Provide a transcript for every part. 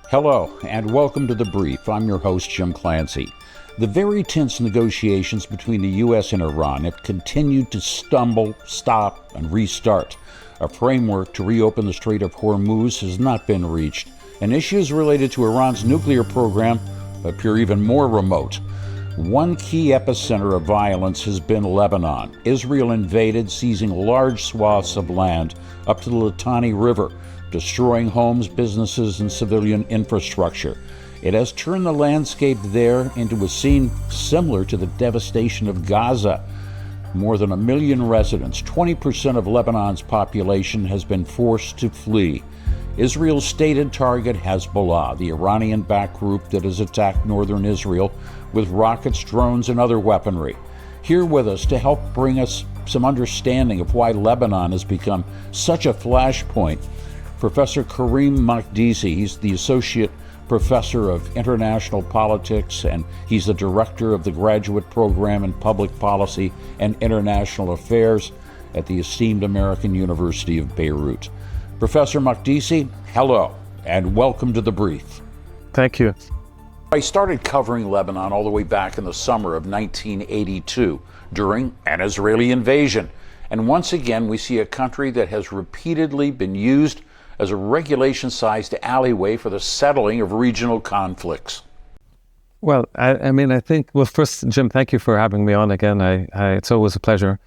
Hello, and welcome to The Brief. I'm your host, Jim Clancy. The very tense negotiations between the U.S. and Iran have continued to stumble, stop, and restart. A framework to reopen the Strait of Hormuz has not been reached, and issues related to Iran's nuclear program appear even more remote. One key epicenter of violence has been Lebanon. Israel invaded, seizing large swaths of land up to the Litani River, destroying homes, businesses, and civilian infrastructure. It has turned the landscape there into a scene similar to the devastation of Gaza. More than 1 million residents, 20% of Lebanon's population, has been forced to flee. Israel's stated target, Hezbollah, the Iranian-backed group that has attacked northern Israel with rockets, drones, and other weaponry. Here with us to help bring us some understanding of why Lebanon has become such a flashpoint, Professor Karim Makdisi. He's the Associate Professor of International Politics, and he's the Director of the Graduate Program in Public Policy and International Affairs at the esteemed American University of Beirut. Professor Makdisi, hello, and welcome to The Brief. Thank you. I started covering Lebanon all the way back in the summer of 1982 during an Israeli invasion. And once again, we see a country that has repeatedly been used as a regulation-sized alleyway for the settling of regional conflicts. Well, I think, first, Jim, thank you for having me on again. It's always a pleasure.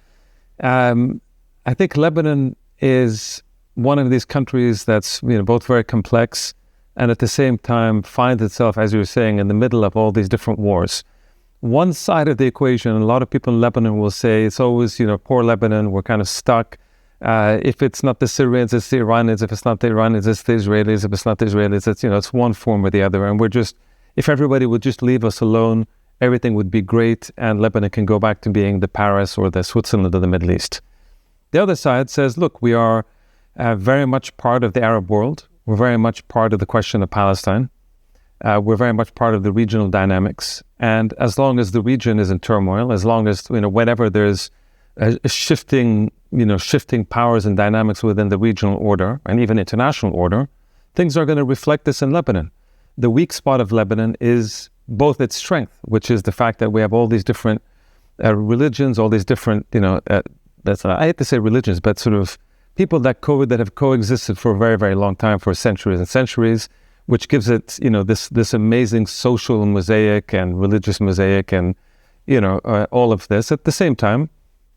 I think Lebanon is one of these countries that's both very complex and at the same time finds itself, as you were saying, in the middle of all these different wars. One side of the equation, a lot of people in Lebanon will say, it's always, poor Lebanon, we're kind of stuck. If it's not the Syrians, it's the Iranians. If it's not the Iranians, it's the Israelis. If it's not the Israelis, it's one form or the other. And if everybody would just leave us alone, everything would be great, and Lebanon can go back to being the Paris or the Switzerland of the Middle East. The other side says, look, we are very much part of the Arab world. We're very much part of the question of Palestine. We're very much part of the regional dynamics. And as long as the region is in turmoil, as long as, whenever there's shifting powers and dynamics within the regional order and even international order, things are going to reflect this in Lebanon. The weak spot of Lebanon is both its strength, which is the fact that we have all these different religions, all these different, I hate to say religions, but sort of people that have coexisted for a very, very long time, for centuries and centuries, which gives it, this amazing social mosaic and religious mosaic and, all of this. At the same time,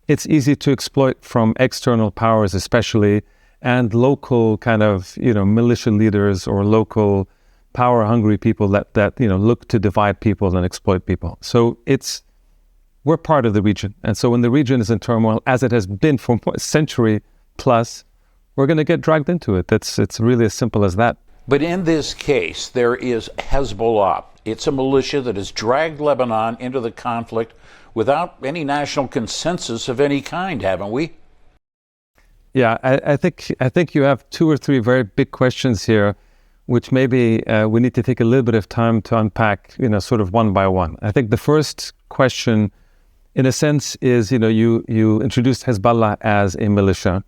it's easy to exploit from external powers especially, and local kind of, militia leaders or local power-hungry people that look to divide people and exploit people. So we're part of the region. And so when the region is in turmoil, as it has been for a century plus, we're going to get dragged into it. It's really as simple as that. But in this case, there is Hezbollah. It's a militia that has dragged Lebanon into the conflict without any national consensus of any kind, haven't we? Yeah, I think you have two or three very big questions here, which maybe we need to take a little bit of time to unpack, sort of one by one. I think the first question, in a sense, is, you introduced Hezbollah as a militia.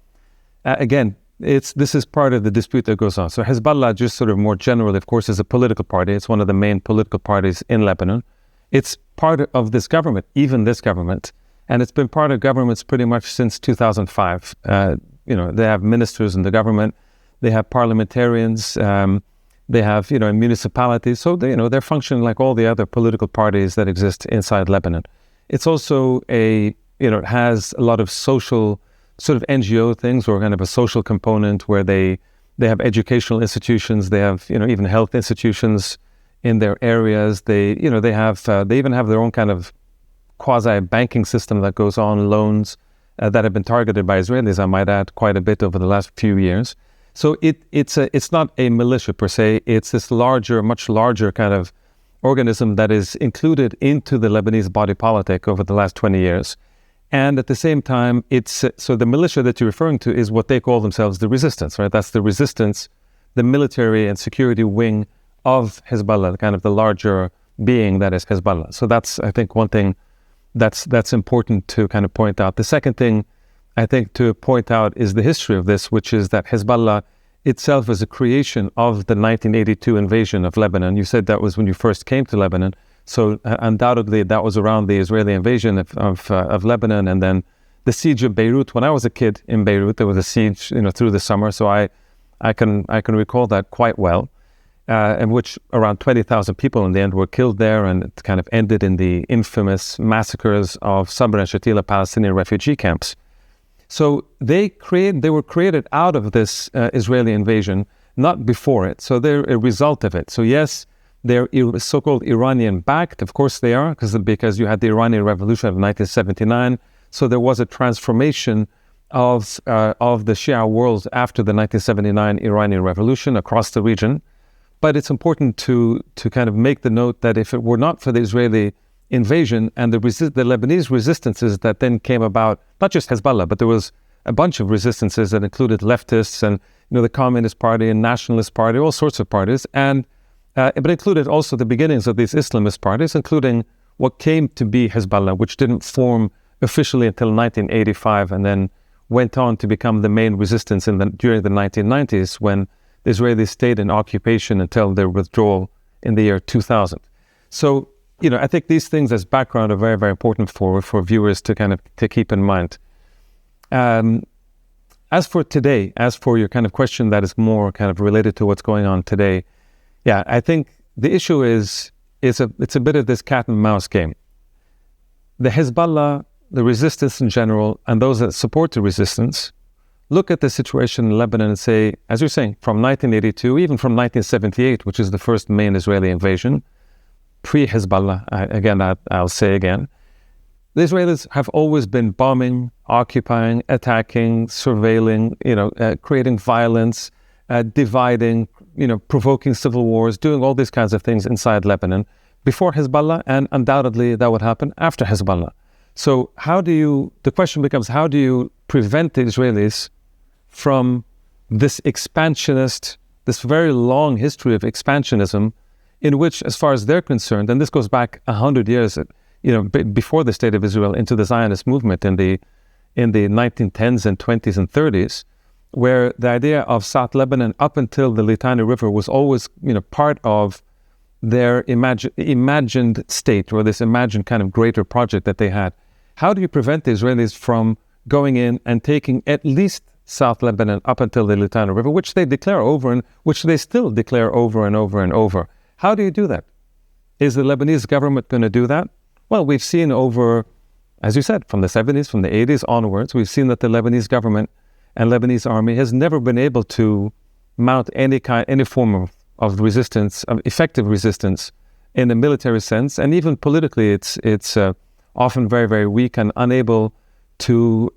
Again, this is part of the dispute that goes on. So Hezbollah, just sort of more generally, of course, is a political party. It's one of the main political parties in Lebanon. It's part of this government, even this government, and it's been part of governments pretty much since 2005. They have ministers in the government, they have parliamentarians, they have, municipalities. So they're functioning like all the other political parties that exist inside Lebanon. It's also it has a lot of social sort of NGO things, or kind of a social component where they have educational institutions, they have, even health institutions in their areas. They even have their own kind of quasi-banking system that goes on, loans that have been targeted by Israelis, I might add, quite a bit over the last few years. So it's not a militia per se, it's this much larger kind of organism that is included into the Lebanese body politic over the last 20 years. And at the same time, so the militia that you're referring to is what they call themselves the resistance, right? That's the resistance, the military and security wing of Hezbollah, kind of the larger being that is Hezbollah. So that's, I think, one thing that's important to kind of point out. The second thing I think to point out is the history of this, which is that Hezbollah itself as a creation of the 1982 invasion of Lebanon. You said that was when you first came to Lebanon. So undoubtedly that was around the Israeli invasion of Lebanon, and then the siege of Beirut. When I was a kid in Beirut, there was a siege, through the summer. So I can recall that quite well, in which around 20,000 people in the end were killed there, and it kind of ended in the infamous massacres of Sabra and Shatila Palestinian refugee camps. So they were created out of this Israeli invasion, not before it. So they're a result of it. So yes, they're so-called Iranian-backed. Of course they are, because you had the Iranian Revolution of 1979. So there was a transformation of the Shia world after the 1979 Iranian Revolution across the region. But it's important to kind of make the note that if it were not for the Israeli invasion and the Lebanese resistances that then came about, not just Hezbollah, but there was a bunch of resistances that included leftists and the Communist Party and Nationalist Party, all sorts of parties, and but included also the beginnings of these Islamist parties, including what came to be Hezbollah, which didn't form officially until 1985 and then went on to become the main resistance during the 1990s, when the Israelis stayed in occupation until their withdrawal in the year 2000. So, I think these things as background are very, very important for viewers to keep in mind. As for today, as for your kind of question that is more kind of related to what's going on today, yeah, I think the issue is it's a bit of this cat and mouse game. The Hezbollah, the resistance in general, and those that support the resistance look at the situation in Lebanon and say, as you're saying, from 1982, even from 1978, which is the first main Israeli invasion, pre-Hezbollah, I'll say again, the Israelis have always been bombing, occupying, attacking, surveilling, creating violence, dividing, provoking civil wars, doing all these kinds of things inside Lebanon before Hezbollah, and undoubtedly that would happen after Hezbollah. So the question becomes, how do you prevent the Israelis from this expansionist, this very long history of expansionism, in which, as far as they're concerned, and this goes back 100 years, before the State of Israel, into the Zionist movement in the 1910s and 20s and 30s, where the idea of South Lebanon up until the Litani River was always, part of their imagined state, or this imagined kind of greater project that they had. How do you prevent the Israelis from going in and taking at least South Lebanon up until the Litani River, which they declare over and which they still declare over and over and over? How do you do that? Is the Lebanese government going to do that? Well, we've seen over, as you said, from the 70s, from the 80s onwards, we've seen that the Lebanese government and Lebanese army has never been able to mount any form of resistance, of effective resistance in a military sense, and even politically, it's often very, very weak and unable to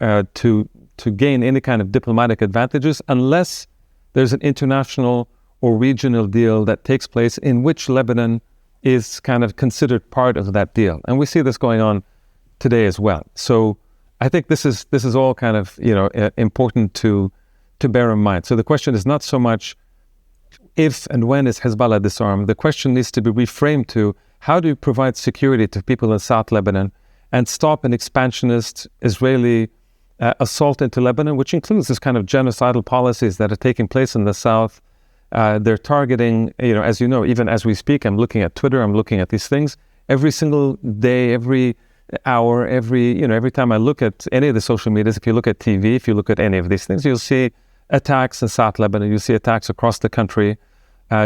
gain any kind of diplomatic advantages unless there's an international or regional deal that takes place in which Lebanon is kind of considered part of that deal. And we see this going on today as well. So I think this is all kind of important to bear in mind. So the question is not so much if and when is Hezbollah disarmed. The question needs to be reframed to, how do you provide security to people in South Lebanon and stop an expansionist Israeli assault into Lebanon, which includes this kind of genocidal policies that are taking place in the south. They're targeting, as you know, even as we speak, I'm looking at Twitter, I'm looking at these things every single day, every hour, every time I look at any of the social medias. If you look at TV, if you look at any of these things, you'll see attacks in South Lebanon, you'll see attacks across the country,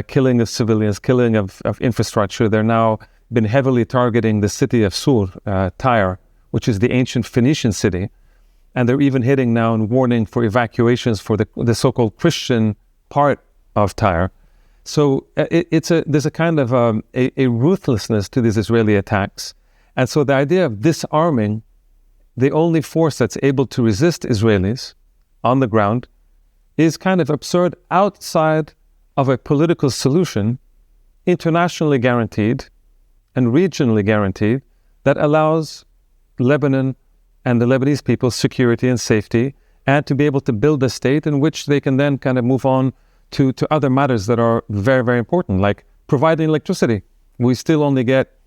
killing of civilians, killing of infrastructure. They're now been heavily targeting the city of Sur, Tyre, which is the ancient Phoenician city. And they're even hitting now and warning for evacuations for the so-called Christian part of Tyre. So there's a kind of a ruthlessness to these Israeli attacks. And so the idea of disarming the only force that's able to resist Israelis on the ground is kind of absurd outside of a political solution, internationally guaranteed and regionally guaranteed, that allows Lebanon and the Lebanese people security and safety, and to be able to build a state in which they can then kind of move on to other matters that are very, very important, like providing electricity. We still only get,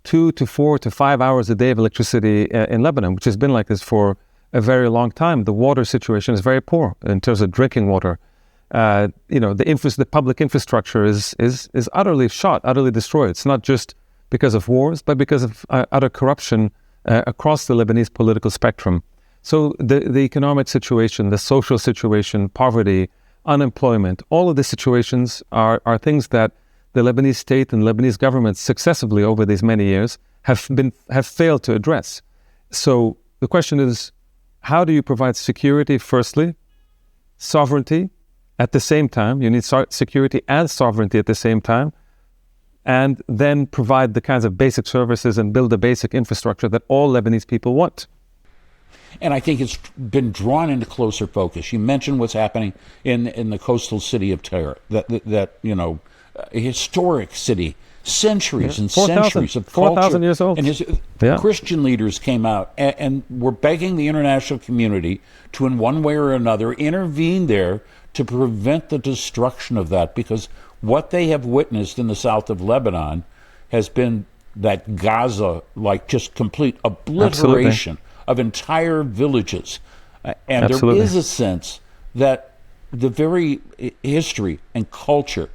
2 to 4 to 5 hours a day of electricity in Lebanon, which has been like this for a very long time. The water situation is very poor in terms of drinking water. the public infrastructure is utterly shot, utterly destroyed. It's not just because of wars, but because of utter corruption across the Lebanese political spectrum. So the economic situation, the social situation, poverty, unemployment, all of the situations are things that the Lebanese state and Lebanese government successively over these many years have failed to address. So the question is, how do you provide security firstly, sovereignty at the same time? You need security and sovereignty at the same time, and then provide the kinds of basic services and build the basic infrastructure that all Lebanese people want. And I think it's been drawn into closer focus. You mentioned what's happening in the coastal city of Tyre, that a historic city, centuries and centuries of culture. 4,000 years old. And Christian leaders came out and were begging the international community to, in one way or another, intervene there to prevent the destruction of that, because what they have witnessed in the south of Lebanon has been that Gaza, like just complete obliteration of entire villages. And there is a sense that the very history and culture,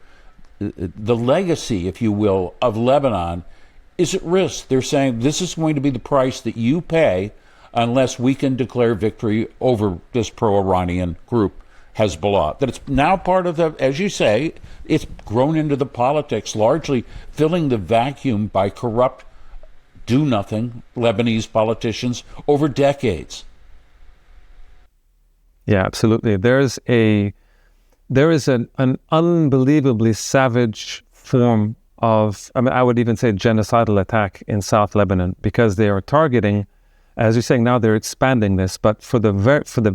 the legacy, if you will, of Lebanon is at risk. They're saying this is going to be the price that you pay unless we can declare victory over this pro-Iranian group, Hezbollah. That it's now part of the, as you say, it's grown into the politics, largely filling the vacuum by corrupt, do-nothing Lebanese politicians over decades. Yeah, absolutely. There is an unbelievably savage form of, I would even say genocidal attack in South Lebanon, because they are targeting, as you're saying now, they're expanding this, but for the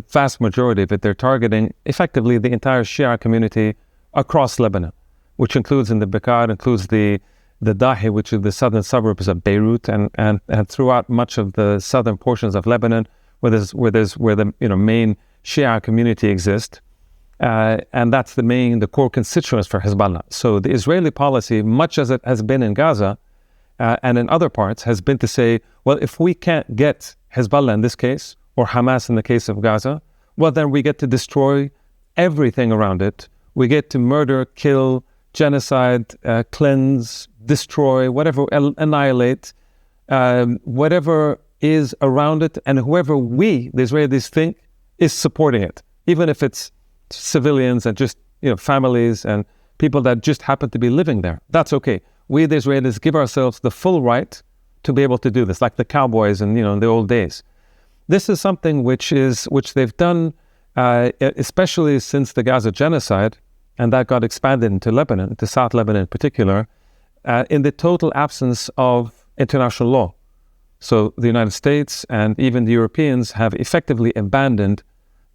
vast majority of it, they're targeting effectively the entire Shia community across Lebanon, which includes in the Bekaa, includes the Dahi, which is the southern suburbs of Beirut, and throughout much of the southern portions of Lebanon, where the main Shia community exists. And that's the core constituents for Hezbollah. So the Israeli policy, much as it has been in Gaza and in other parts, has been to say, well, if we can't get Hezbollah in this case, or Hamas in the case of Gaza, well, then we get to destroy everything around it. We get to murder, kill, genocide, cleanse, destroy, whatever, annihilate, whatever is around it, and whoever the Israelis, think is supporting it, even if it's civilians and just families and people that just happen to be living there. That's okay. We, the Israelis, give ourselves the full right to be able to do this, like the cowboys in the old days. This is something which they've done, especially since the Gaza genocide, and that got expanded into Lebanon, to South Lebanon in particular, in the total absence of international law. So the United States and even the Europeans have effectively abandoned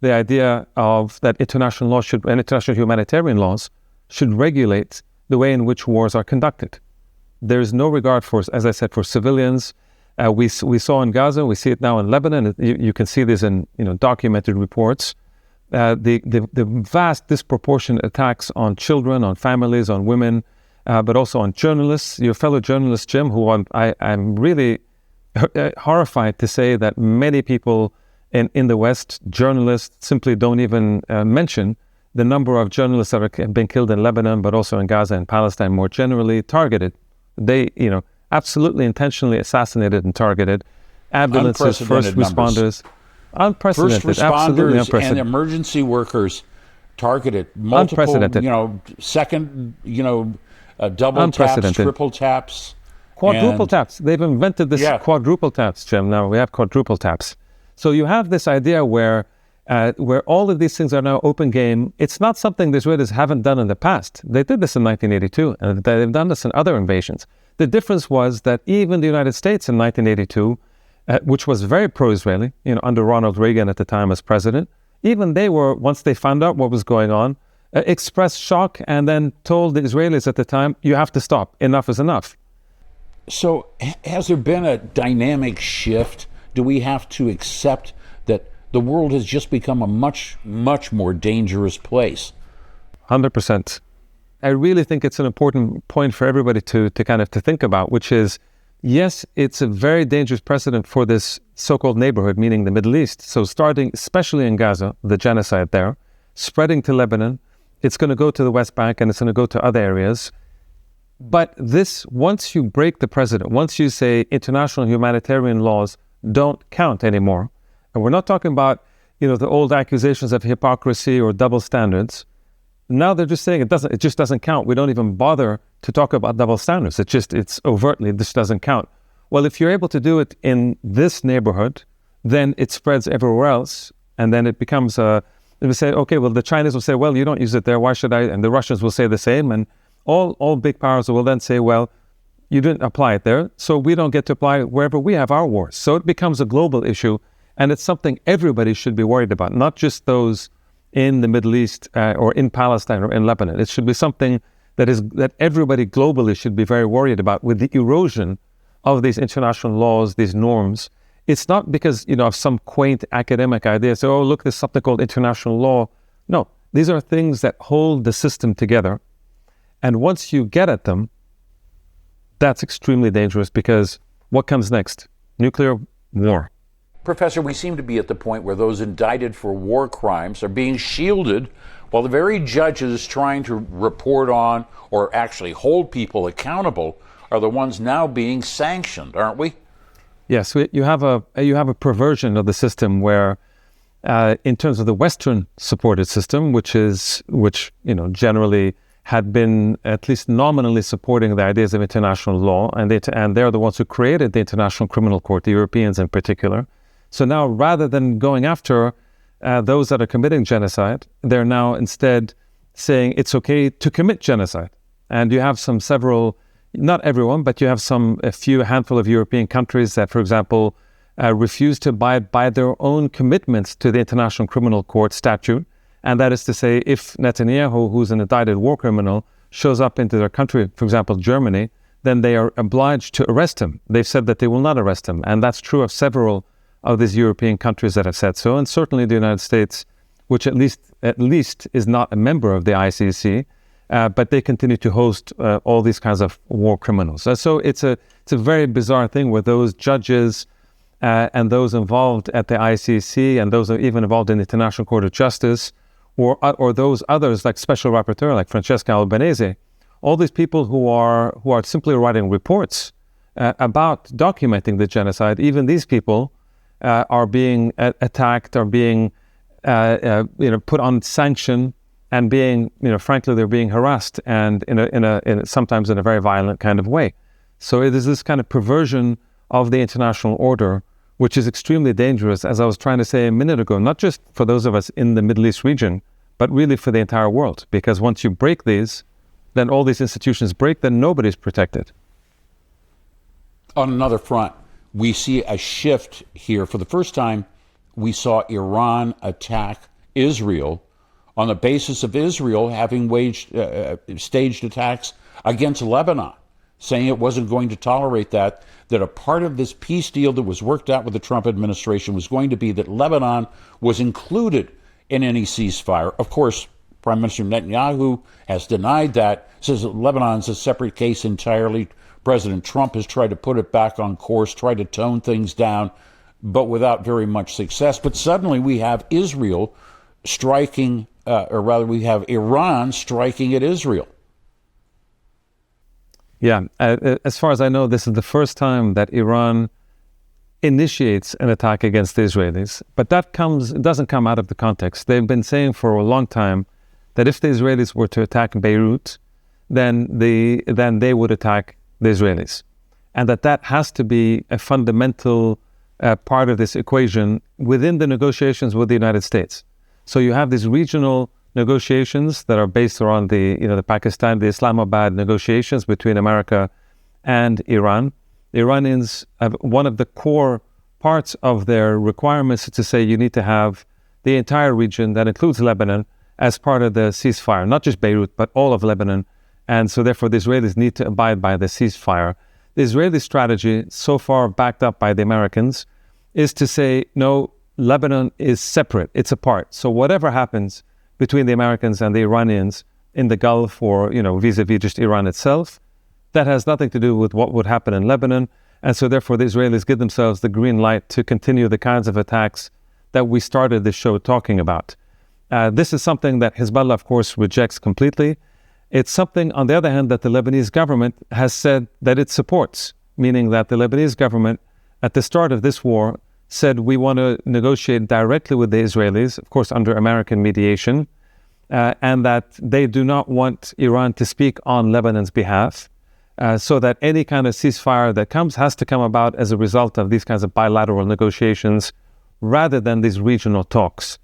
the idea of that international law and international humanitarian laws should regulate the way in which wars are conducted. There is no regard for, as I said, for civilians. We saw in Gaza, we see it now in Lebanon. You can see this in documented reports. The vast disproportionate attacks on children, on families, on women, but also on journalists. Your fellow journalist, Jim, who I'm really horrified to say that many people in the West, journalists, simply don't even mention the number of journalists that have been killed in Lebanon, but also in Gaza and Palestine more generally, targeted. They, absolutely intentionally assassinated and targeted. Ambulances, first responders. Unprecedented. First responders absolutely unprecedented. And emergency workers targeted. Multiple, second, double taps, triple taps. Quadruple taps. They've invented this quadruple taps, Jim. Now we have quadruple taps. So you have this idea where all of these things are now open game. It's not something the Israelis haven't done in the past. They did this in 1982, and they've done this in other invasions. The difference was that even the United States in 1982, which was very pro-Israeli, under Ronald Reagan at the time as president, even they were, once they found out what was going on, expressed shock and then told the Israelis at the time, you have to stop. Enough is enough. So has there been a dynamic shift? Do we have to accept that the world has just become a much, much more dangerous place? 100%. I really think it's an important point for everybody to think about, which is, yes, it's a very dangerous precedent for this so-called neighborhood, meaning the Middle East. So starting, especially in Gaza, the genocide there, spreading to Lebanon, It's going to go to the West Bank and it's going to go to other areas. But this, once you break the precedent, once you say international humanitarian laws don't count anymore, and we're not talking about, the old accusations of hypocrisy or double standards. Now they're just saying it just doesn't count. We don't even bother to talk about double standards. It's overtly, this doesn't count. Well, if you're able to do it in this neighborhood, then it spreads everywhere else. And then it becomes we say, okay, well, the Chinese will say, well, you don't use it there. Why should I? And the Russians will say the same. And all big powers will then say, well, you didn't apply it there, so we don't get to apply it wherever we have our wars. So it becomes a global issue. And it's something everybody should be worried about, not just those in the Middle East or in Palestine or in Lebanon. It should be something that everybody globally should be very worried about with the erosion of these international laws, these norms. It's not because, of some quaint academic idea. So, oh, look, there's something called international law. No, these are things that hold the system together. And once you get at them, that's extremely dangerous because what comes next? Nuclear war. Professor, we seem to be at the point where those indicted for war crimes are being shielded while the very judges trying to report on or actually hold people accountable are the ones now being sanctioned, aren't we? Yes, you have a perversion of the system where, in terms of the Western supported system, which generally had been at least nominally supporting the ideas of international law, and they're the ones who created the International Criminal Court, the Europeans in particular. So now, rather than going after those that are committing genocide, they're now instead saying it's okay to commit genocide. And you have several, not everyone, but you have a handful of European countries that, for example, refuse to abide by their own commitments to the International Criminal Court statute. And that is to say, if Netanyahu, who's an indicted war criminal, shows up into their country, for example, Germany, then they are obliged to arrest him. They've said that they will not arrest him. And that's true of several of these European countries that have said so. And certainly the United States, which at least is not a member of the ICC, but they continue to host all these kinds of war criminals. So it's a very bizarre thing where those judges and those involved at the ICC and those even involved in the International Court of Justice, or those others like Special Rapporteur, like Francesca Albanese, all these people who are simply writing reports about documenting the genocide, even these people are being attacked, are being put on sanction, and being, frankly, they're being harassed, and sometimes in a very violent kind of way. So it is this kind of perversion of the international order, which is extremely dangerous, as I was trying to say a minute ago, not just for those of us in the Middle East region, but really for the entire world. Because once you break these, then all these institutions break, then nobody's protected. On another front, we see a shift here. For the first time, we saw Iran attack Israel on the basis of Israel having staged attacks against Lebanon, saying it wasn't going to tolerate that a part of this peace deal that was worked out with the Trump administration was going to be that Lebanon was included in any ceasefire. Of course, Prime Minister Netanyahu has denied that, says that Lebanon's a separate case entirely. President Trump has tried to put it back on course, tried to tone things down, but without very much success. But suddenly we have Israel striking, or rather we have Iran striking at Israel. Yeah, as far as I know, this is the first time that Iran initiates an attack against the Israelis. But it doesn't come out of the context. They've been saying for a long time that if the Israelis were to attack Beirut, then they would attack the Israelis. And that has to be a fundamental part of this equation within the negotiations with the United States. So you have these regional negotiations that are based around the Pakistan, the Islamabad negotiations between America and Iran. The Iranians have one of the core parts of their requirements to say you need to have the entire region, that includes Lebanon, as part of the ceasefire, not just Beirut, but all of Lebanon. And so therefore the Israelis need to abide by the ceasefire. The Israeli strategy, so far backed up by the Americans, is to say, no, Lebanon is separate, it's apart. So whatever happens between the Americans and the Iranians in the Gulf or, vis-a-vis just Iran itself, that has nothing to do with what would happen in Lebanon. And so therefore the Israelis give themselves the green light to continue the kinds of attacks that we started this show talking about. This is something that Hezbollah, of course, rejects completely. It's something, on the other hand, that the Lebanese government has said that it supports, meaning that the Lebanese government, at the start of this war, said we want to negotiate directly with the Israelis, of course, under American mediation, and that they do not want Iran to speak on Lebanon's behalf, so that any kind of ceasefire that comes has to come about as a result of these kinds of bilateral negotiations rather than these regional talks.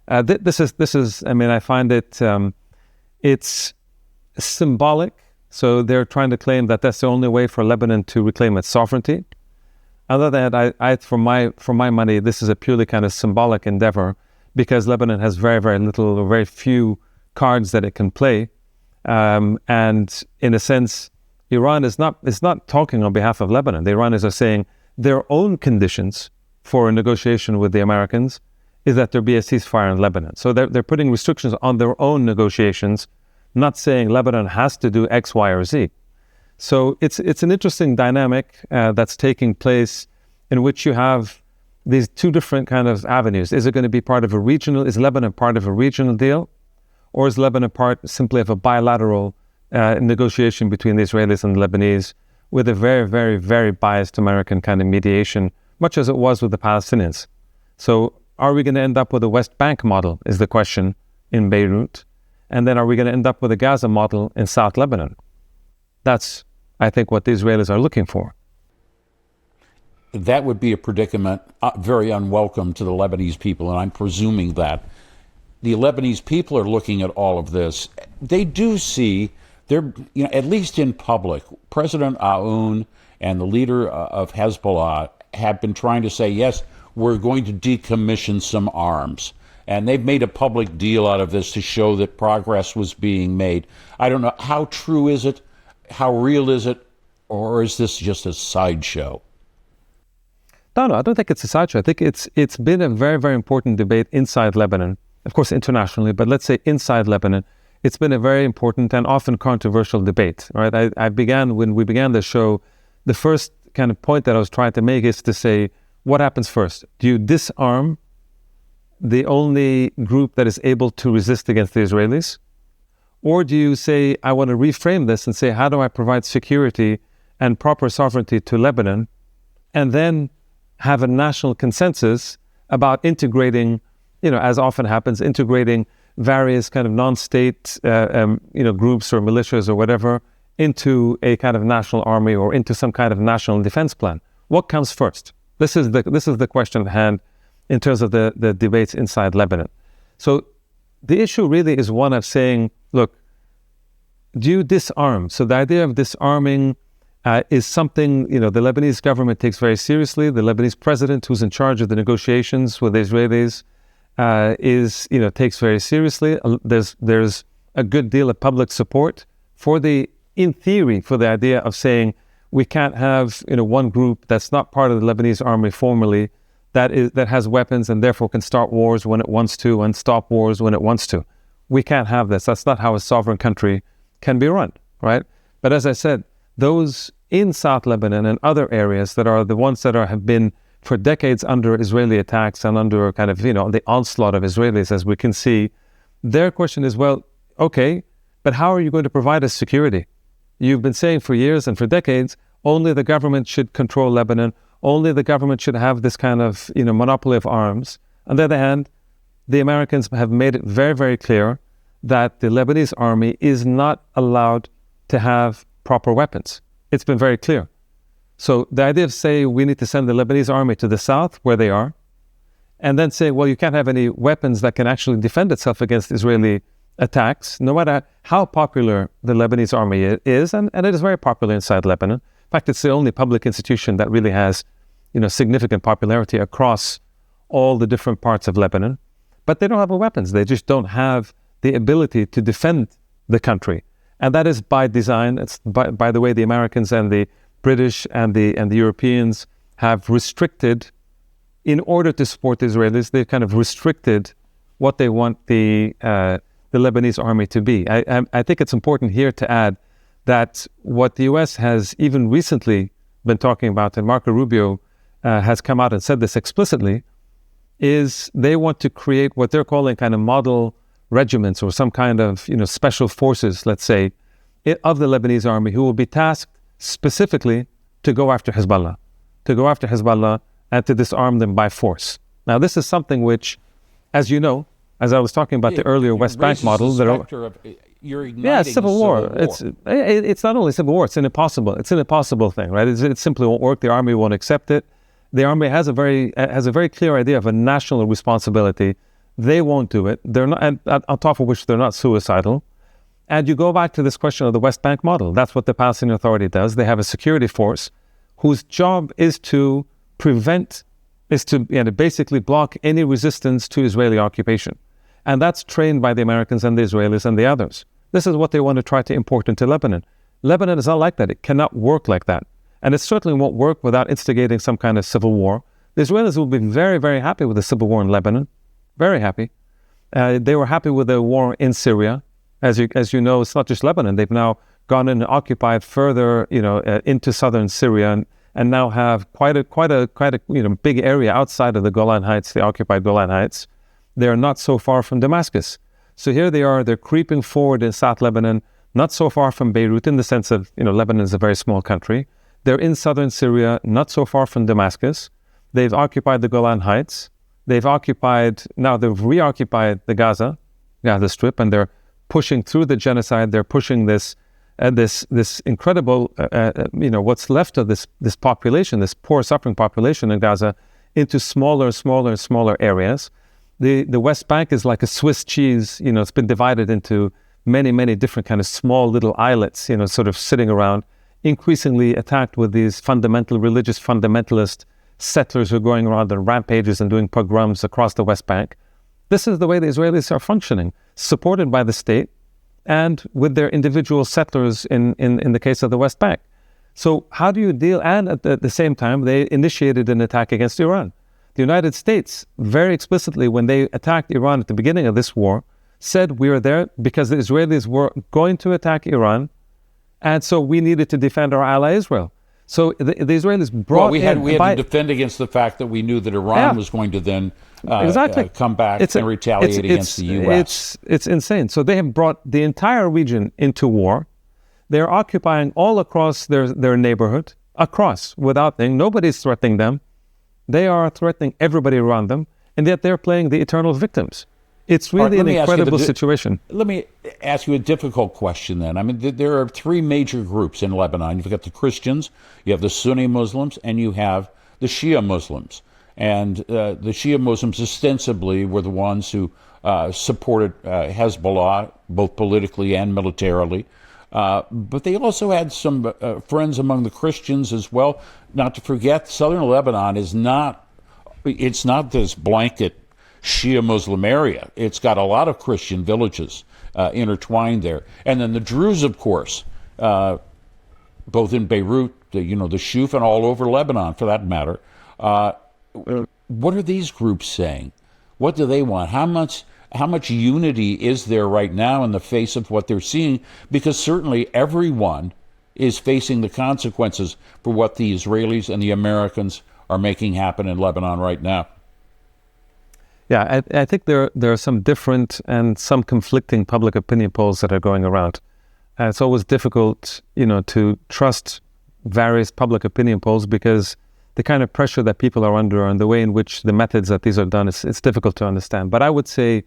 This is. I mean, I find it, it's symbolic. So they're trying to claim that that's the only way for Lebanon to reclaim its sovereignty. Other than that, for my money, this is a purely kind of symbolic endeavor, because Lebanon has very, very little or very few cards that it can play. And in a sense, Iran is not talking on behalf of Lebanon. The Iranians are saying their own conditions for a negotiation with the Americans is that there be a ceasefire in Lebanon. So they're putting restrictions on their own negotiations, not saying Lebanon has to do X, Y, or Z. So it's an interesting dynamic that's taking place, in which you have these two different kind of avenues. Is it going to be part of a regional? Is Lebanon part of a regional deal, or is Lebanon part simply of a bilateral negotiation between the Israelis and the Lebanese, with a very, very, very biased American kind of mediation, much as it was with the Palestinians? So are we going to end up with a West Bank model, is the question, in Beirut? And then are we going to end up with a Gaza model in South Lebanon? That's, I think, what the Israelis are looking for. That would be a predicament very unwelcome to the Lebanese people, and I'm presuming that the Lebanese people are looking at all of this. They do see, at least in public, President Aoun and the leader of Hezbollah have been trying to say, yes, we're going to decommission some arms. And they've made a public deal out of this to show that progress was being made. I don't know, how true is it? How real is it? Or is this just a sideshow? No, I don't think it's a sideshow. I think it's been a very, very important debate inside Lebanon, of course internationally, but let's say inside Lebanon, it's been a very important and often controversial debate. Right? When we began the show, the first kind of point that I was trying to make is to say, what happens first? Do you disarm the only group that is able to resist against the Israelis? Or do you say, I want to reframe this and say, how do I provide security and proper sovereignty to Lebanon, and then have a national consensus about integrating, as often happens, integrating various kind of non-state, groups or militias or whatever into a kind of national army or into some kind of national defense plan? What comes first? This is the question at hand in terms of the debates inside Lebanon. So the issue really is one of saying, look, do you disarm? So the idea of disarming is something, the Lebanese government takes very seriously. The Lebanese president, who's in charge of the negotiations with the Israelis, takes very seriously. There's a good deal of public support in theory, for the idea of saying we can't have, one group that's not part of the Lebanese army formally, that has weapons and therefore can start wars when it wants to and stop wars when it wants to. We can't have this. That's not how a sovereign country can be run, right? But as I said, those in South Lebanon and other areas that are the ones that have been for decades under Israeli attacks and under kind of, the onslaught of Israelis, as we can see, their question is, well, okay, but how are you going to provide us security? You've been saying for years and for decades, only the government should control Lebanon, only the government should have this kind of, monopoly of arms. On the other hand, the Americans have made it very, very clear that the Lebanese army is not allowed to have proper weapons. It's been very clear. So the idea of saying we need to send the Lebanese army to the south where they are, and then say, well, you can't have any weapons that can actually defend itself against Israeli attacks, no matter how popular the Lebanese army is, and it is very popular inside Lebanon. In fact, it's the only public institution that really has, significant popularity across all the different parts of Lebanon. But they don't have the weapons. They just don't have the ability to defend the country. And that is by design. It's by the way the Americans and the British and the Europeans have restricted, in order to support the Israelis, they've kind of restricted what they want the Lebanese army to be. I think it's important here to add that what the U.S. has even recently been talking about, and Marco Rubio has come out and said this explicitly, is they want to create what they're calling kind of model regiments or some kind of, special forces, let's say, of the Lebanese army who will be tasked specifically to go after Hezbollah and to disarm them by force. Now, this is something which, as you know, as I was talking about the earlier West Bank model, civil war. It's not only civil war; it's an impossible thing, right? It simply won't work. The army won't accept it. The army has a very clear idea of a national responsibility. They won't do it. They're not, and on top of which they're not suicidal. And you go back to this question of the West Bank model. That's what the Palestinian Authority does. They have a security force whose job is to basically block any resistance to Israeli occupation. And that's trained by the Americans and the Israelis and the others. This is what they want to try to import into Lebanon. Lebanon is not like that. It cannot work like that. And it certainly won't work without instigating some kind of civil war. The Israelis will be very, very happy with the civil war in Lebanon. Very happy. They were happy with the war in Syria. As you know, it's not just Lebanon. They've now gone in and occupied further, into southern Syria and now have quite a big area outside of the Golan Heights, the occupied Golan Heights. They are not so far from Damascus. So here they are, they're creeping forward in South Lebanon, not so far from Beirut in the sense of, Lebanon is a very small country. They're in southern Syria, not so far from Damascus. They've occupied the Golan Heights. They've reoccupied the Gaza Strip, and they're pushing through the genocide. They're pushing this incredible, what's left of this population, this poor, suffering population in Gaza, into smaller areas. The West Bank is like a Swiss cheese. It's been divided into many, many different kind of small little islets, sort of sitting around, increasingly attacked with these religious fundamentalist settlers who are going around on rampages and doing pogroms across the West Bank. This is the way the Israelis are functioning, supported by the state and with their individual settlers in the case of the West Bank. So how do you deal? And at the same time, they initiated an attack against Iran. The United States, very explicitly, when they attacked Iran at the beginning of this war, said we are there because the Israelis were going to attack Iran, and so we needed to defend our ally Israel. So the Israelis brought we had to defend against the fact that we knew that Iran was going to then come back and retaliate against the U.S. It's insane. So they have brought the entire region into war. They're occupying all across their neighborhood, without thing. Nobody's threatening them. They are threatening everybody around them, and yet they're playing the eternal victims. It's really an incredible situation. Let me ask you a difficult question then. I mean, there are three major groups in Lebanon. You've got the Christians, you have the Sunni Muslims, and you have the Shia Muslims. And the Shia Muslims ostensibly were the ones who supported Hezbollah, both politically and militarily. But they also had some friends among the Christians as well. Not to forget, southern Lebanon is not this blanket Shia Muslim area. It's got a lot of Christian villages intertwined there. And then the Druze, of course, both in Beirut, the Shuf, and all over Lebanon, for that matter. What are these groups saying? What do they want? How much unity is there right now in the face of what they're seeing? Because certainly everyone is facing the consequences for what the Israelis and the Americans are making happen in Lebanon right now. Yeah, I think there are some different and some conflicting public opinion polls that are going around. It's always difficult, to trust various public opinion polls because the kind of pressure that people are under and the way in which the methods that these are done, it's difficult to understand. But I would say,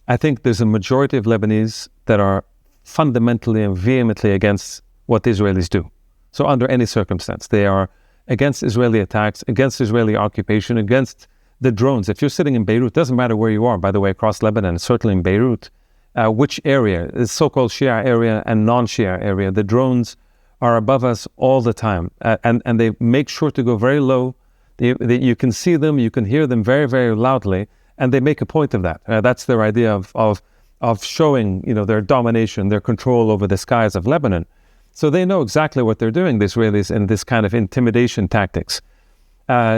I think there's a majority of Lebanese that are fundamentally and vehemently against what the Israelis do. So under any circumstance, they are against Israeli attacks, against Israeli occupation, against the drones. If you're sitting in Beirut, doesn't matter where you are, by the way, across Lebanon, certainly in Beirut, which area, the so-called Shia area and non-Shia area, the drones are above us all the time. And they make sure to go very low. You can see them, you can hear them very, very loudly, and they make a point of that. That's their idea of showing, their domination, their control over the skies of Lebanon. So they know exactly what they're doing, the Israelis, in this kind of intimidation tactics.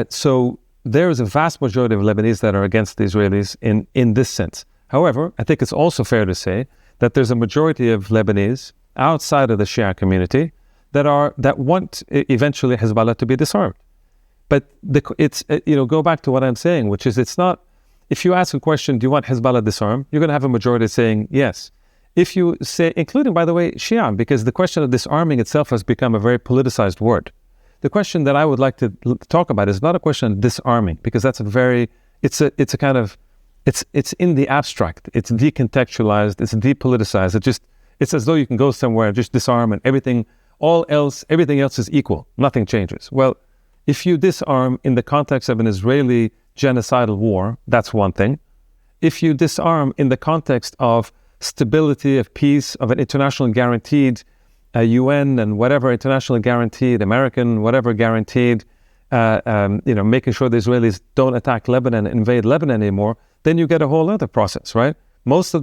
So there is a vast majority of Lebanese that are against the Israelis in this sense. However, I think it's also fair to say that there's a majority of Lebanese outside of the Shia community that want eventually Hezbollah to be disarmed. But it's go back to what I'm saying, which is it's not. If you ask a question, do you want Hezbollah disarmed? You're going to have a majority saying yes. If you say, including, by the way, Shia, because the question of disarming itself has become a very politicized word. The question that I would like to talk about is not a question of disarming, because that's it's in the abstract. It's decontextualized. It's depoliticized. It's as though you can go somewhere and just disarm and everything else is equal. Nothing changes. Well, if you disarm in the context of an Israeli genocidal war, that's one thing. If you disarm in the context of stability, of peace, of an internationally guaranteed UN and whatever internationally guaranteed, American, whatever guaranteed, making sure the Israelis don't attack Lebanon, invade Lebanon anymore, then you get a whole other process, right? Most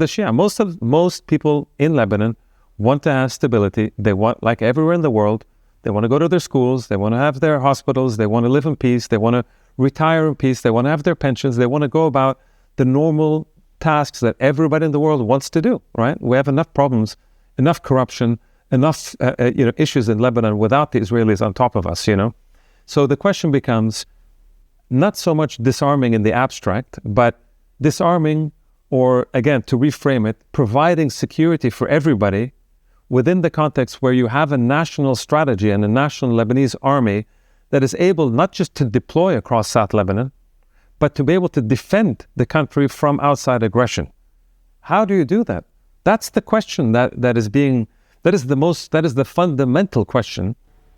people in Lebanon want to have stability. They want, like everywhere in the world, they want to go to their schools, they want to have their hospitals, they want to live in peace, they want to retire in peace, they want to have their pensions, they want to go about the normal tasks that everybody in the world wants to do, right? We have enough problems, enough corruption, enough issues in Lebanon without the Israelis on top of us, So the question becomes not so much disarming in the abstract, but disarming, or again, to reframe it, providing security for everybody within the context where you have a national strategy and a national Lebanese army that is able not just to deploy across South Lebanon, but to be able to defend the country from outside aggression. How do you do that? That's the question that is the fundamental question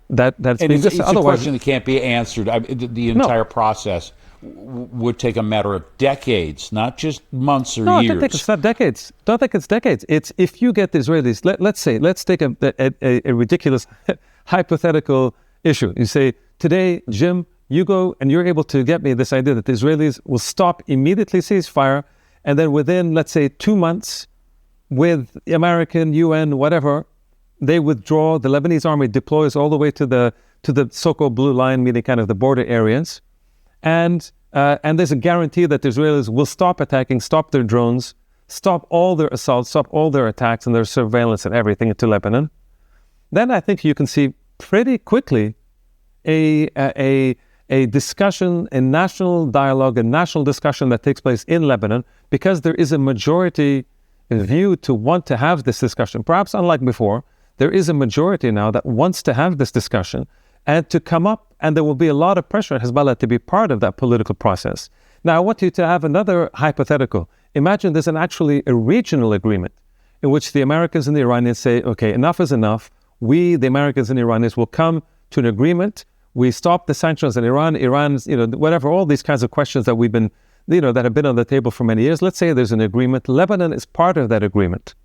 that's being it's a question that can't be answered. The entire process would take a matter of decades, not just months or years. No, I don't think it's not decades. Don't think it's decades. It's if you get the Israelis, let's take a ridiculous hypothetical issue. You say, today, Jim, you go and you're able to get me this idea that the Israelis will stop immediately, ceasefire, and then within, let's say, 2 months, with American, UN, whatever, they withdraw, the Lebanese army deploys all the way to the so-called blue line, meaning kind of the border areas. And there's a guarantee that the Israelis will stop attacking, stop their drones, stop all their assaults, stop all their attacks and their surveillance and everything into Lebanon. Then I think you can see pretty quickly a discussion, a national dialogue, a national discussion that takes place in Lebanon, because there is a majority view to want to have this discussion. Perhaps unlike before, there is a majority now that wants to have this discussion and to come up, and there will be a lot of pressure on Hezbollah to be part of that political process. Now, I want you to have another hypothetical. Imagine there's actually a regional agreement in which the Americans and the Iranians say, okay, enough is enough. We, the Americans and the Iranians, will come to an agreement. We stop the sanctions on Iran's, whatever, all these kinds of questions that we've been, that have been on the table for many years. Let's say there's an agreement. Lebanon is part of that agreement.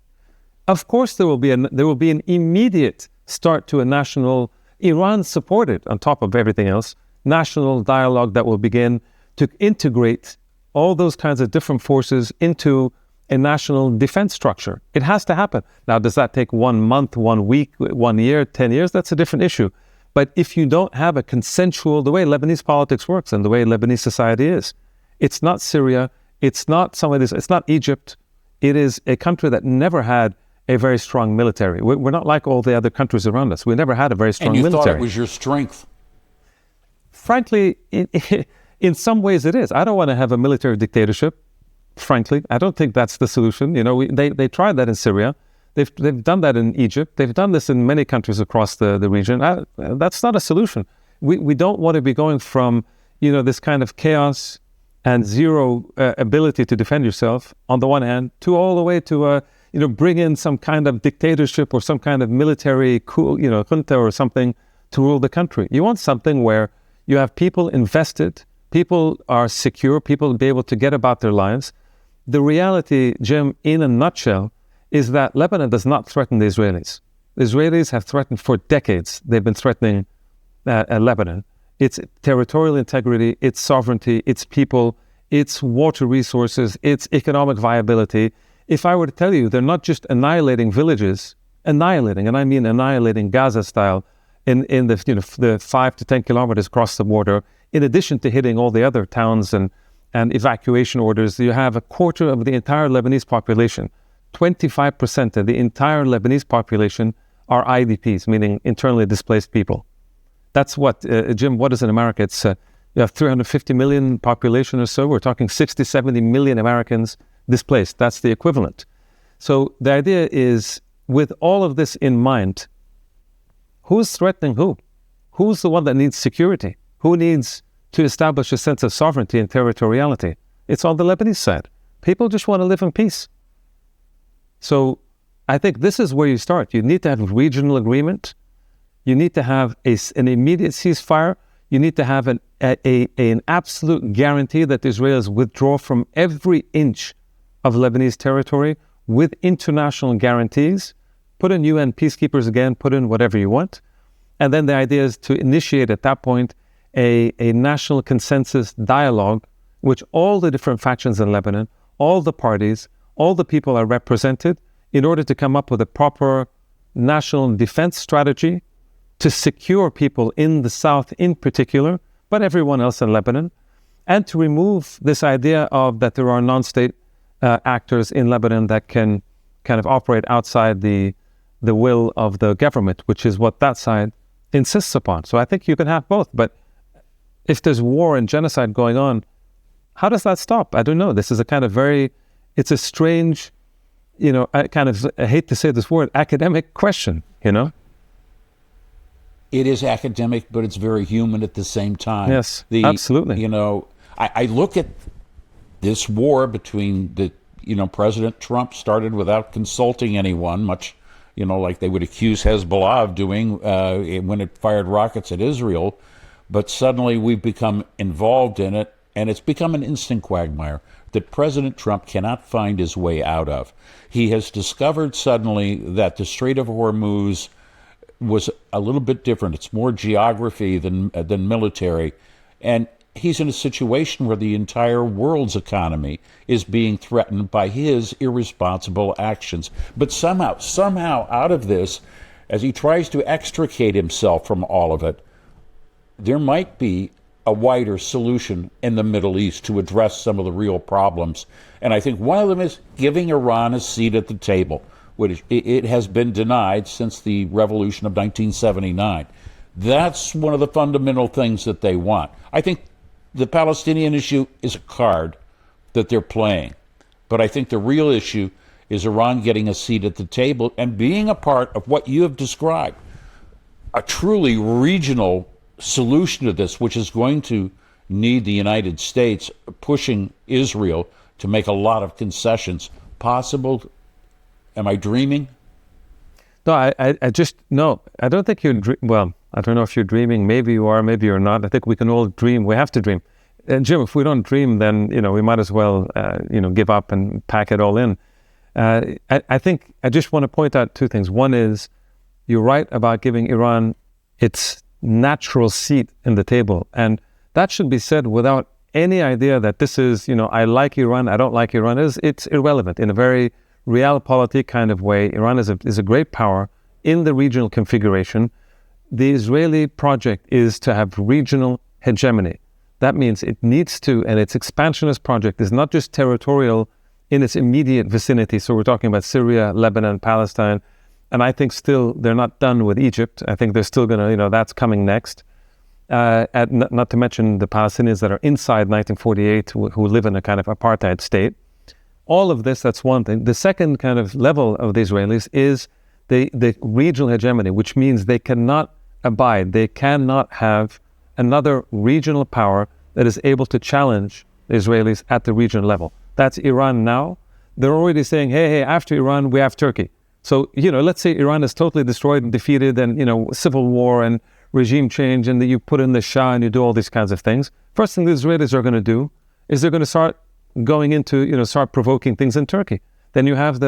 Of course, there will be an immediate start to a national, Iran-supported, on top of everything else, national dialogue that will begin to integrate all those kinds of different forces into a national defense structure. It has to happen. Now, does that take 1 month, 1 week, 1 year, 10 years? That's a different issue. But if you don't have a consensual, the way Lebanese politics works and the way Lebanese society is, it's not Syria, it's not it's not Egypt. It is a country that never had a very strong military. We're not like all the other countries around us. We never had a very strong military. And you thought it was your strength. Frankly, in some ways it is. I don't want to have a military dictatorship, frankly. I don't think that's the solution. They tried that in Syria. They've done that in Egypt. They've done this in many countries across the region. That's not a solution. We don't want to be going from, this kind of chaos and zero ability to defend yourself on the one hand, to all the way to bring in some kind of dictatorship or some kind of military coup, junta or something to rule the country. You want something where you have people invested, people are secure, people be able to get about their lives. The reality, Jim, in a nutshell, is that Lebanon does not threaten the Israelis. The Israelis have threatened for decades. They've been threatening Lebanon. Its territorial integrity, its sovereignty, its people, its water resources, its economic viability. If I were to tell you, they're not just annihilating villages, and I mean annihilating Gaza style in the 5 to 10 kilometers across the border, in addition to hitting all the other towns and evacuation orders. You have a quarter of the entire Lebanese population, 25% of the entire Lebanese population are IDPs, meaning internally displaced people. That's what, Jim, what is in America? It's You have 350 million population or so. We're talking 60, 70 million Americans displaced. That's the equivalent. So the idea is, with all of this in mind, who's threatening who? Who's the one that needs security? Who needs to establish a sense of sovereignty and territoriality? It's on the Lebanese side. People just want to live in peace. So I think this is where you start. You need to have regional agreement. You need to have an immediate ceasefire. You need to have an absolute guarantee that the Israelis withdraw from every inch of Lebanese territory with international guarantees. Put in UN peacekeepers again, put in whatever you want. And then the idea is to initiate at that point a national consensus dialogue, which all the different factions in Lebanon, all the parties, all the people are represented, in order to come up with a proper national defense strategy to secure people in the south in particular, but everyone else in Lebanon, and to remove this idea of that there are non-state actors in Lebanon that can kind of operate outside the will of the government, which is what that side insists upon. So I think you can have both, but if there's war and genocide going on, how does that stop? I don't know. This is a kind of it's a strange, I hate to say this word, academic question, It is academic, but it's very human at the same time. Yes, absolutely. I look at this war between President Trump started without consulting anyone, much, like they would accuse Hezbollah of doing when it fired rockets at Israel. But suddenly we've become involved in it, and it's become an instant quagmire that President Trump cannot find his way out of. He has discovered suddenly that the Strait of Hormuz was a little bit different. It's more geography than military. And he's in a situation where the entire world's economy is being threatened by his irresponsible actions. But somehow out of this, as he tries to extricate himself from all of it, there might be a wider solution in the Middle East to address some of the real problems. And I think one of them is giving Iran a seat at the table, which it has been denied since the revolution of 1979. That's one of the fundamental things that they want. I think the Palestinian issue is a card that they're playing. But I think the real issue is Iran getting a seat at the table and being a part of what you have described, a truly regional solution to this, which is going to need the United States pushing Israel to make a lot of concessions. Possible? Am I dreaming? No, I don't think you're well, I don't know if you're dreaming. Maybe you are, maybe you're not. I think we can all dream. We have to dream. And Jim, if we don't dream, then, we might as well, give up and pack it all in. I think I just want to point out two things. One is, you're right about giving Iran its natural seat in the table. And that should be said without any idea that this is, I like Iran, I don't like Iran. It's irrelevant. In a very realpolitik kind of way, Iran is a great power in the regional configuration. The Israeli project is to have regional hegemony. That means it needs to, and its expansionist project is not just territorial in its immediate vicinity. So we're talking about Syria, Lebanon, Palestine. And I think still they're not done with Egypt. I think they're still going to, that's coming next. Not to mention the Palestinians that are inside 1948 who live in a kind of apartheid state. All of this, that's one thing. The second kind of level of the Israelis is the regional hegemony, which means they cannot abide. They cannot have another regional power that is able to challenge the Israelis at the regional level. That's Iran now. They're already saying, hey, after Iran, we have Turkey. So, let's say Iran is totally destroyed and defeated and, civil war and regime change, and that you put in the Shah and you do all these kinds of things. First thing the Israelis are going to do is they're going to start going into, start provoking things in Turkey. Then you have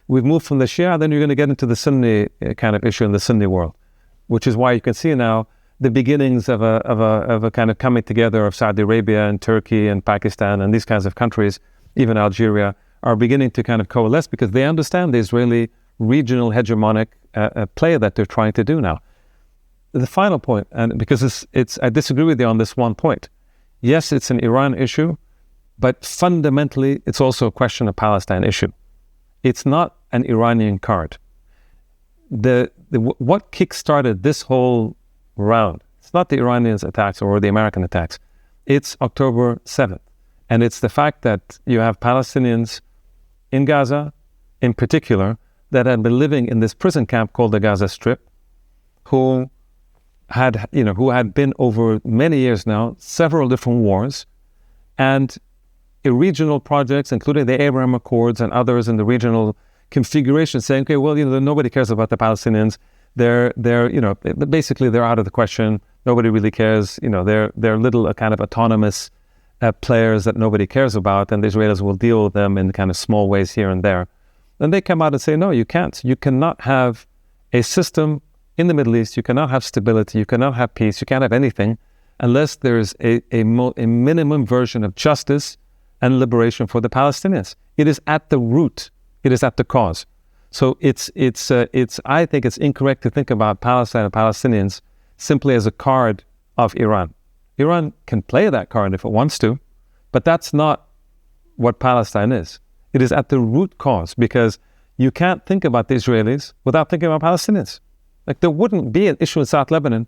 we've moved from the Shia, then you're going to get into the Sunni kind of issue in the Sunni world, which is why you can see now the beginnings of a kind of coming together of Saudi Arabia and Turkey and Pakistan and these kinds of countries, even Algeria, are beginning to kind of coalesce because they understand the Israeli regional hegemonic play that they're trying to do now. The final point, and because I disagree with you on this one point. Yes, it's an Iran issue, but fundamentally, it's also a question of Palestine issue. It's not an Iranian card. What kick-started this whole round, it's not the Iranians' attacks or the American attacks. It's October 7th. And it's the fact that you have Palestinians in Gaza, in particular, that had been living in this prison camp called the Gaza Strip, who had been over many years now, several different wars, and regional projects, including the Abraham Accords and others in the regional configuration, saying, okay, well, nobody cares about the Palestinians. They're basically they're out of the question. Nobody really cares. They're little kind of autonomous players that nobody cares about, and the Israelis will deal with them in kind of small ways here and there. Then they come out and say, no, you can't. You cannot have a system in the Middle East. You cannot have stability. You cannot have peace. You can't have anything unless there's a minimum version of justice and liberation for the Palestinians. It is at the root. It is at the cause. So I think it's incorrect to think about Palestine and Palestinians simply as a card of Iran. Iran can play that card if it wants to, but that's not what Palestine is. It is at the root cause, because you can't think about the Israelis without thinking about Palestinians. Like, there wouldn't be an issue in South Lebanon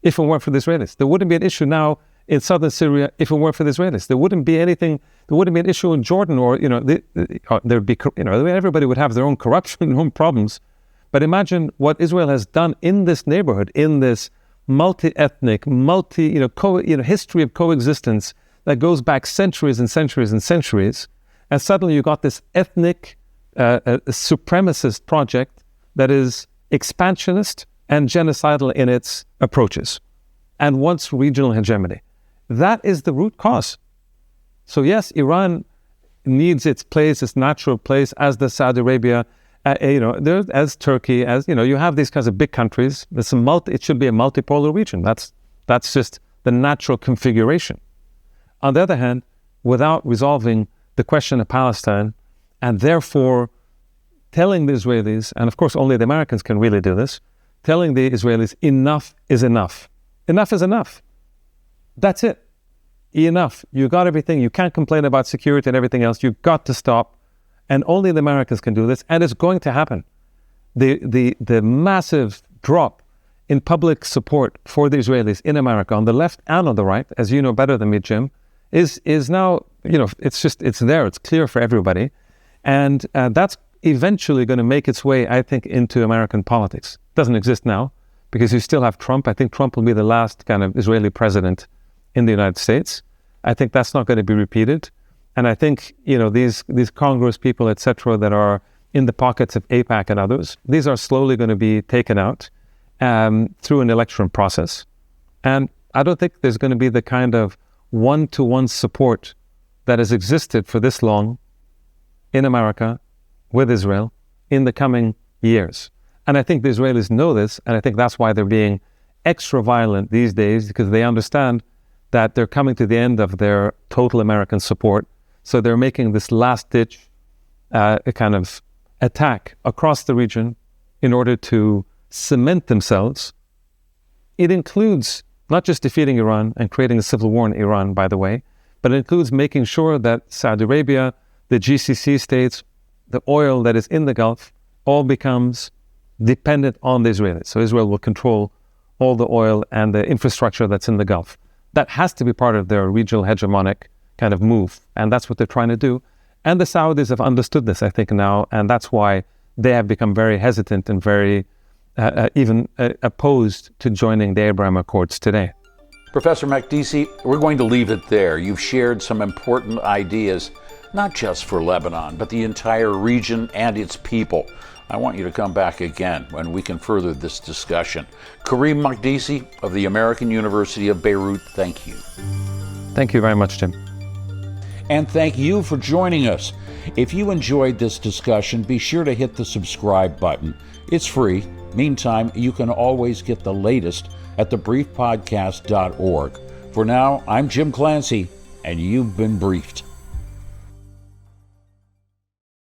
if it weren't for the Israelis. There wouldn't be an issue now in southern Syria if it weren't for the Israelis. There wouldn't be an issue in Jordan, or there'd be, everybody would have their own corruption, their own problems. But imagine what Israel has done in this neighborhood, in this multi-ethnic, history of coexistence that goes back centuries and centuries and centuries. And suddenly you got this ethnic supremacist project that is expansionist and genocidal in its approaches and wants regional hegemony. That is the root cause. So yes, Iran needs its place, its natural place, as does Saudi Arabia, as Turkey, as you have these kinds of big countries. It should be a multipolar region. That's just the natural configuration. On the other hand, without resolving the question of Palestine, and therefore telling the Israelis, and of course only the Americans can really do this, telling the Israelis enough is enough. Enough is enough. That's it. Enough. You got everything. You can't complain about security and everything else. You've got to stop. And only the Americans can do this. And it's going to happen. The massive drop in public support for the Israelis in America, on the left and on the right, as you know better than me, Jim, is now, it's there. It's clear for everybody. And that's eventually going to make its way, I think, into American politics. It doesn't exist now, because you still have Trump. I think Trump will be the last kind of Israeli president in the United States. I think that's not going to be repeated. And I think, these Congress people, etc., that are in the pockets of AIPAC and others, these are slowly going to be taken out through an election process. And I don't think there's going to be the kind of one-to-one support that has existed for this long in America with Israel in the coming years. And I think the Israelis know this, and I think that's why they're being extra violent these days, because they understand that they're coming to the end of their total American support. So they're making this last-ditch kind of attack across the region in order to cement themselves. It includes not just defeating Iran and creating a civil war in Iran, by the way, but it includes making sure that Saudi Arabia, the GCC states, the oil that is in the Gulf, all becomes dependent on the Israelis. So Israel will control all the oil and the infrastructure that's in the Gulf. That has to be part of their regional hegemonic kind of move. And that's what they're trying to do. And the Saudis have understood this, I think, now. And that's why they have become very hesitant and very opposed to joining the Abraham Accords today. Professor Makdisi, we're going to leave it there. You've shared some important ideas, not just for Lebanon, but the entire region and its people. I want you to come back again when we can further this discussion. Karim Makdisi of the American University of Beirut, thank you. Thank you very much, Jim. And thank you for joining us. If you enjoyed this discussion, be sure to hit the subscribe button. It's free. Meantime, you can always get the latest at thebriefpodcast.org. For now, I'm Jim Clancy, and you've been briefed.